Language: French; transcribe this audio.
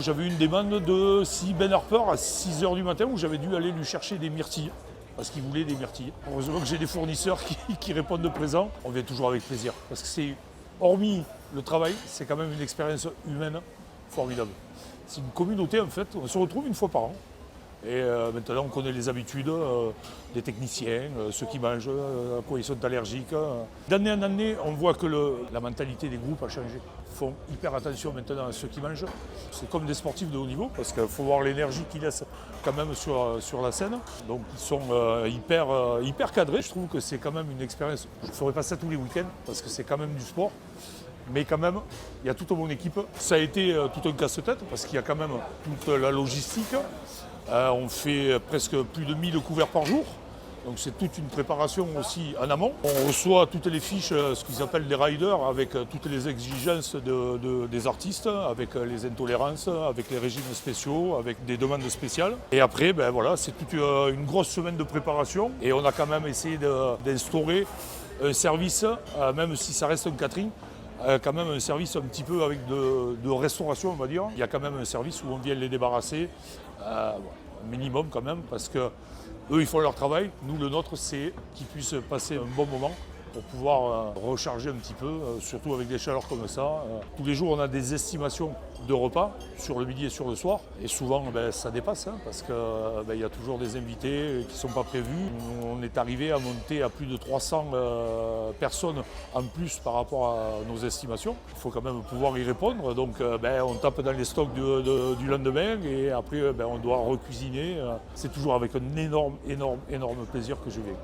J'avais une demande de Ben Harper à 6 h du matin où j'avais dû aller lui chercher des myrtilles parce qu'il voulait des myrtilles. Heureusement que j'ai des fournisseurs qui répondent de présent. On vient toujours avec plaisir parce que c'est, hormis le travail, c'est quand même une expérience humaine formidable. C'est une communauté en fait, on se retrouve une fois par an. Et maintenant, on connaît les habitudes des techniciens, ceux qui mangent, à quoi ils sont allergiques. D'année en année, on voit que la mentalité des groupes a changé. Ils font hyper attention maintenant à ceux qui mangent. C'est comme des sportifs de haut niveau, parce qu'il faut voir l'énergie qu'ils laissent quand même sur la scène. Donc, ils sont hyper cadrés. Je trouve que c'est quand même une expérience. Je ne ferai pas ça tous les week-ends, parce que c'est quand même du sport. Mais quand même, il y a toute mon équipe. Ça a été tout un casse-tête, parce qu'il y a quand même toute la logistique. On fait presque plus de 1000 couverts par jour, donc c'est toute une préparation aussi en amont. On reçoit toutes les fiches, ce qu'ils appellent des riders, avec toutes les exigences des artistes, avec les intolérances, avec les régimes spéciaux, avec des demandes spéciales. Et après, voilà, c'est toute une grosse semaine de préparation et on a quand même essayé d'instaurer un service, même si ça reste un catering, quand même un service un petit peu avec de restauration, on va dire. Il y a quand même un service où on vient les débarrasser, minimum quand même, parce que eux ils font leur travail. Nous, le nôtre, c'est qu'ils puissent passer un bon moment pour pouvoir recharger un petit peu, surtout avec des chaleurs comme ça. Tous les jours, on a des estimations de repas sur le midi et sur le soir. Et souvent, ça dépasse, parce qu'il y a toujours des invités qui ne sont pas prévus. On est arrivé à monter à plus de 300 personnes en plus par rapport à nos estimations. Il faut quand même pouvoir y répondre. Donc, on tape dans les stocks du lendemain et après, on doit recuisiner. C'est toujours avec un énorme plaisir que je viens.